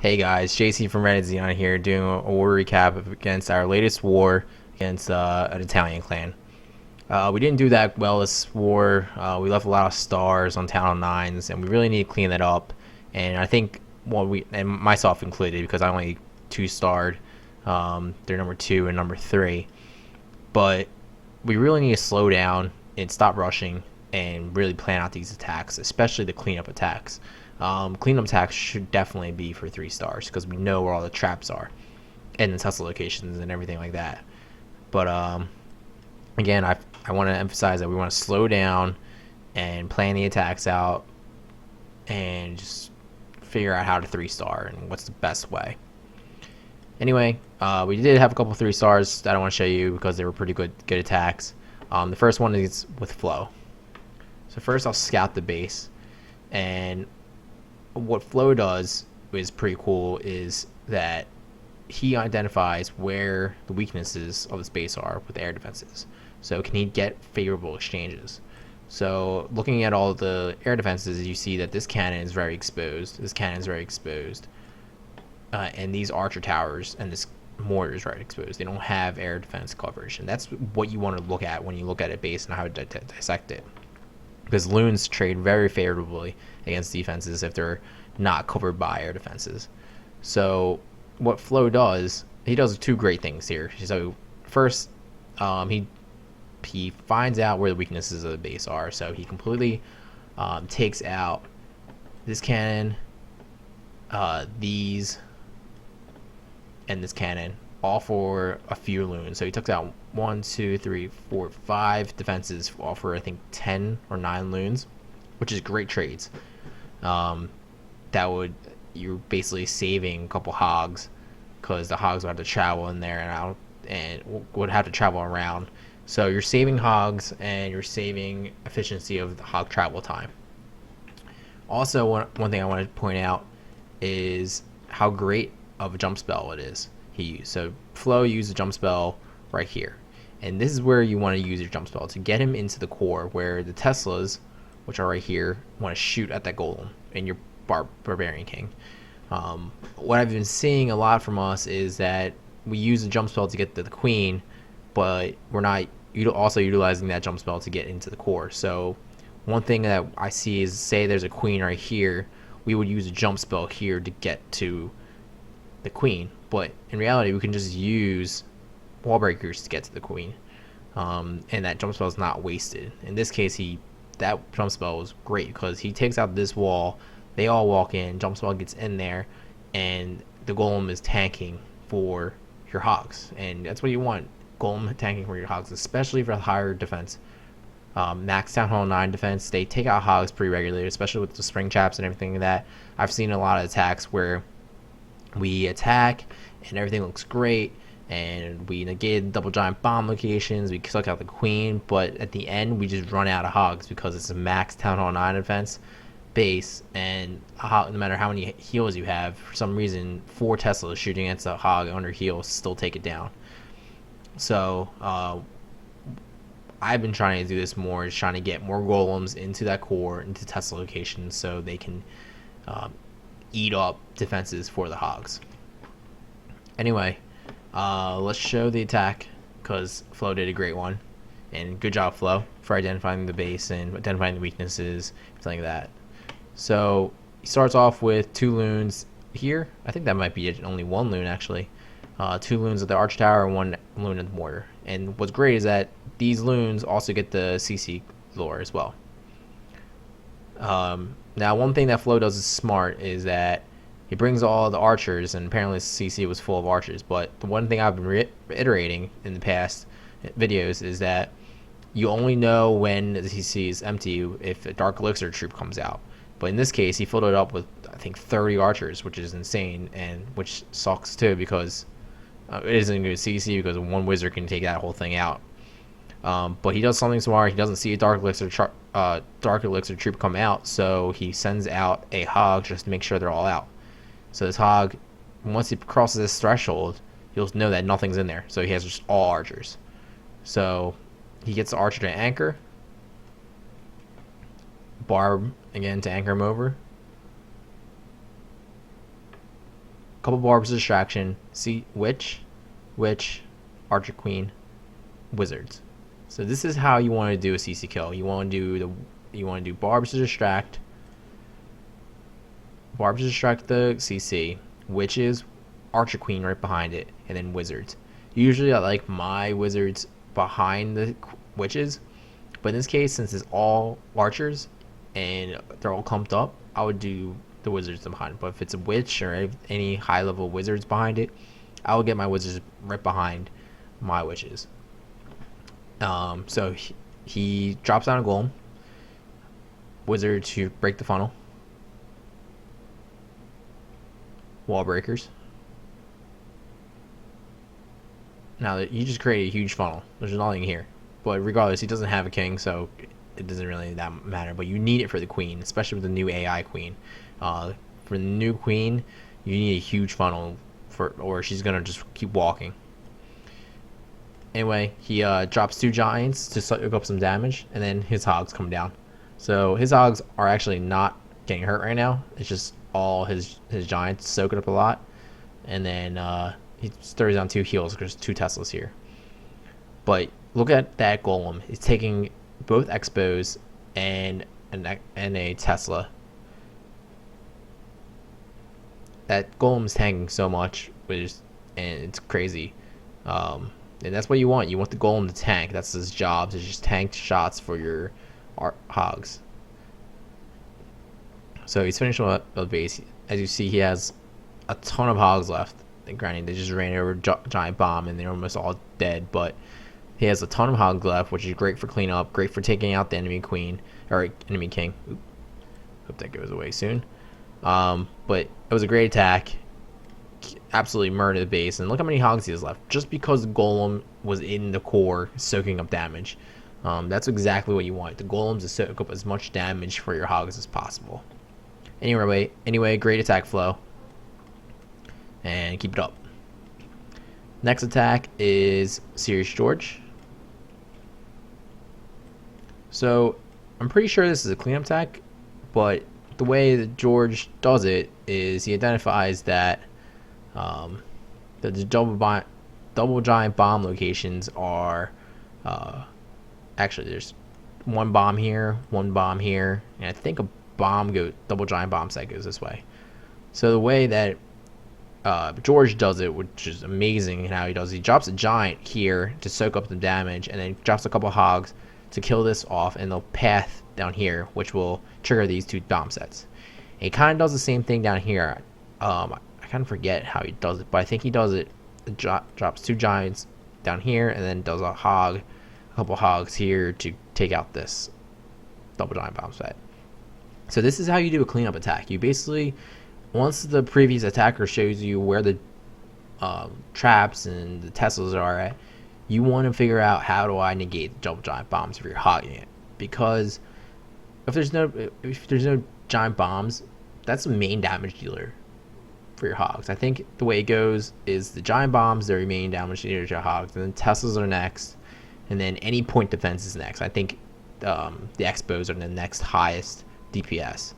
Hey guys, JC from Reddit Xenon here doing a war recap against our latest war against an Italian clan. We didn't do that well this war. We left a lot of stars on Town 9s, and we really need to clean that up. And I think, and myself included, because I only 2-starred, they're number 2 and number 3. But we really need to slow down and stop rushing and really plan out these attacks, especially the cleanup attacks. Cleanup attacks should definitely be for 3 stars because we know where all the traps are and the Tesla locations and everything like that. But again, I want to emphasize that we want to slow down and plan the attacks out and just figure out how to 3-star and what's the best way. Anyway, we did have a couple 3 stars that I want to show you because they were pretty good attacks. The first one is with Flow. So first I'll scout the base, and what Flo does is pretty cool is that he identifies where the weaknesses of the base are with air defenses. So can he get favorable exchanges? So looking at all the air defenses, you see that this cannon is very exposed. This cannon is very exposed. And these archer towers and this mortar is very exposed. They don't have air defense coverage. And that's what you want to look at when you look at a base and how to dissect it. Because loons trade very favorably against defenses if they're not covered by air defenses. So what Flo does, he does 2 great things here. So first, he finds out where the weaknesses of the base are. So he completely takes out this cannon, these, and this cannon, all for a few loons. So he took out 1, 2, 3, 4, 5 defenses, all for I think 10 or 9 loons, which is great trades. You're basically saving a couple hogs because the hogs would have to travel in there and out and would have to travel around. So you're saving hogs and you're saving efficiency of the hog travel time. Also, one thing I want to point out is how great of a jump spell it is he used. So Flo used a jump spell right here, and this is where you want to use your jump spell to get him into the core where the Teslas, which are right here, want to shoot at that golem and your barbarian king. What I've been seeing a lot from us is that we use the jump spell to get to the queen, but we're not also utilizing that jump spell to get into the core. So one thing that I see is, say there's a queen right here, we would use a jump spell here to get to the queen, but in reality we can just use wall breakers to get to the queen, and that jump spell is not wasted. In this case, that jump spell was great because he takes out this wall, they all walk in, jump spell gets in there, and the golem is tanking for your hogs, and that's what you want. Golem tanking for your hogs, especially for higher defense. Max Town Hall 9 defense, they take out hogs pretty regularly, especially with the spring traps and everything like that. I've seen a lot of attacks where we attack and everything looks great and we negate double giant bomb locations, we took out the queen, but at the end we just run out of hogs because it's a max Town Hall 9 defense base, and no matter how many heals you have, for some reason 4 Teslas shooting against a hog under heals still take it down. So I've been trying to do this more, is trying to get more golems into that core, into Tesla locations, so they can eat up defenses for the hogs. Anyway, let's show the attack because Flo did a great one, and good job Flo for identifying the base and identifying the weaknesses, something like that. So he starts off with 2 loons here. I think that might be only 1 loon actually. 2 loons at the arch tower and 1 loon at the mortar. And what's great is that these loons also get the CC lore as well. Now one thing that Flo does is smart is that he brings all the archers, and apparently CC was full of archers, but the one thing I've been reiterating in the past videos is that you only know when the CC is empty if a Dark Elixir troop comes out. But in this case, he filled it up with, I think, 30 archers, which is insane, and which sucks too because it isn't a good CC because 1 wizard can take that whole thing out. But he does something smart. He doesn't see a Dark Elixir troop come out, so he sends out a hog just to make sure they're all out. So this hog, once he crosses this threshold, he'll know that nothing's in there. So he has just all archers. So he gets the archer to anchor. Barb again to anchor him over. couple barbs of distraction. See witch, archer queen, wizards. So this is how you want to do a CC kill. You want to do barbs to distract, the CC, witches, archer queen right behind it, and then wizards. Usually I like my wizards behind the witches, but in this case, since it's all archers and they're all clumped up, I would do the wizards behind. But if it's a witch or any high level wizards behind it, I will get my wizards right behind my witches. So he drops down a golem, wizard to break the funnel, wall breakers. Now he just created a huge funnel. There's nothing here, but regardless, he doesn't have a king, so it doesn't really that matter. But you need it for the queen, especially with the new AI queen. For the new queen, you need a huge funnel or she's gonna just keep walking. Anyway, he drops 2 giants to soak up some damage, and then his hogs come down. So his hogs are actually not getting hurt right now. It's just all his giants soak it up a lot, and then he throws down 2 heals because 2 Teslas here. But look at that golem. He's taking both expos and a Tesla. That golem's tanking so much, and it's crazy. And that's what you want. You want the golem to tank. That's his job, to just tank shots for your hogs. So he's finishing up the base. As you see, he has a ton of hogs left. And granted, they just ran over giant bomb and they're almost all dead. But he has a ton of hogs left, which is great for cleanup, great for taking out the enemy queen or enemy king. Oop. Hope that goes away soon. But it was a great attack. Absolutely murdered the base, and look how many hogs he has left, just because the golem was in the core soaking up damage. That's exactly what you want, the golems to soak up as much damage for your hogs as possible. Anyway, great attack flow, and keep it up. Next attack is Serious George. So I'm pretty sure this is a cleanup attack, but the way that George does it is he identifies that the double giant bomb locations are actually there's 1 bomb here, 1 bomb here, and I think a double giant bomb set goes this way. So the way that George does it, which is amazing how he does, he drops a giant here to soak up the damage, and then drops a couple hogs to kill this off, and they'll path down here, which will trigger these 2 bomb sets. And he kind of does the same thing down here. I kind of forget how he does it, but I think he does it. Drops 2 giants down here, and then does a couple hogs here to take out this double giant bomb set. So this is how you do a cleanup attack. You basically, once the previous attacker shows you where the traps and the Teslas are at, you want to figure out, how do I negate the double giant bombs if you're hogging it? Because if there's no giant bombs, that's the main damage dealer for your hogs. I think the way it goes is the giant bombs, they're your main damage dealer to your hogs, and then Teslas are next, and then any point defense is next. I think the expos are the next highest DPS.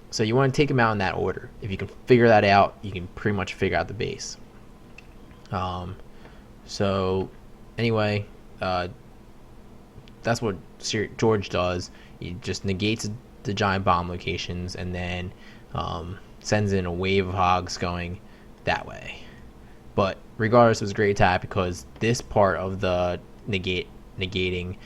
So you want to take them out in that order. If you can figure that out, you can pretty much figure out the base. So anyway, that's what George does. He just negates the giant bomb locations, and then sends in a wave of hogs going that way. But regardless, it was a great attack because this part of the negating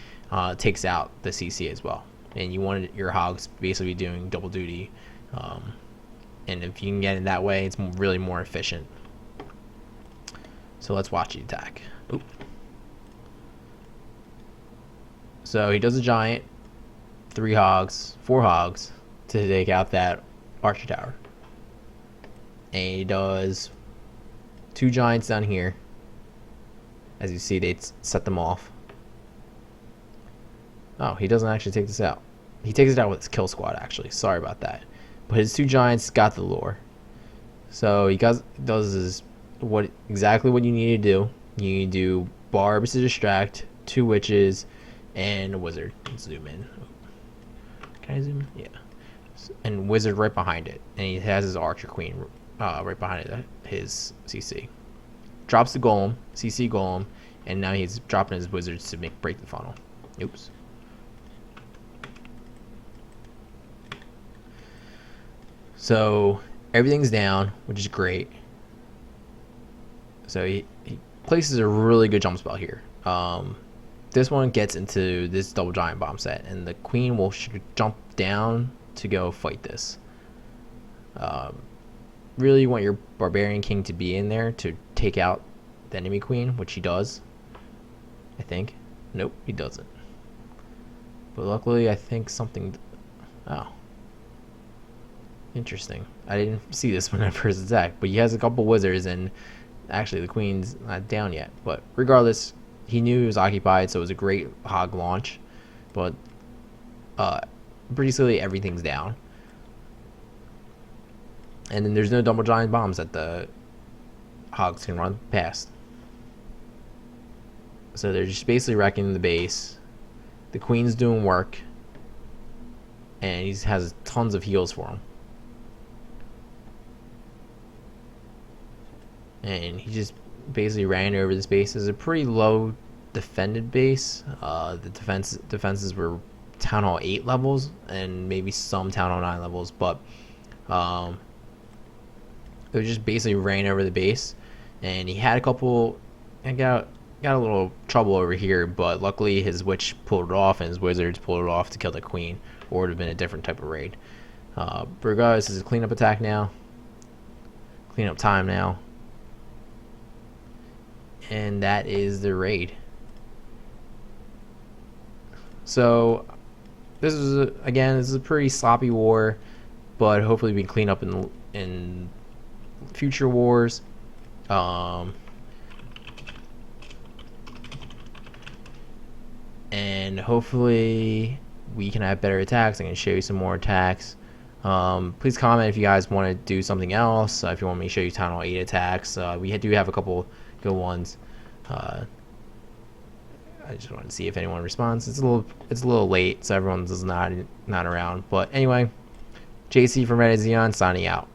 takes out the CC as well, and you wanted your hogs basically doing double duty, and if you can get it that way, it's really more efficient. So let's watch the attack. Oop. So he does a giant, 4 hogs to take out that archer tower. And he does 2 giants down here. As you see, they set them off. Oh, he doesn't actually take this out. He takes it out with his kill squad, actually. Sorry about that. But his 2 giants got the lure. So he does exactly what you need to do. You need to do barbs to distract, 2 witches, and a wizard. Let's zoom in. Can I zoom in? Yeah. And wizard right behind it. And he has his archer queen right behind his CC. Drops the golem, CC golem, and now he's dropping his wizards to break the funnel. Oops. So everything's down, which is great. So he places a really good jump spell here. This one gets into this double giant bomb set, and the queen will jump down to go fight this. Really want your barbarian king to be in there to take out the enemy queen, which he does, I think. Nope, he doesn't. But luckily, I think something... Oh. Interesting. I didn't see this when I first attacked, but he has a couple wizards, and actually the queen's not down yet. But regardless, he knew he was occupied, so it was a great hog launch. But basically everything's down. And then there's no double giant bombs that the hogs can run past. So they're just basically wrecking the base. The queen's doing work. And he has tons of heals for him. And he just basically ran over this base. It's a pretty low defended base. The defenses were Town Hall 8 levels and maybe some Town Hall 9 levels, but it was just basically ran over the base, and he had a couple and got a little trouble over here, but luckily his witch pulled it off and his wizards pulled it off to kill the queen, or it would have been a different type of raid. Regardless, this is a cleanup attack now. Cleanup time now. And that is the raid. So this is a pretty sloppy war, but hopefully we can clean up in future wars. And hopefully we can have better attacks. I can show you some more attacks. Please comment if you guys want to do something else. If you want me to show you Town Hall 8 attacks, we do have a couple good ones. I just wanted to see if anyone responds. It's a little late, so everyone's not around. But anyway, JC from Reddit Xenon signing out.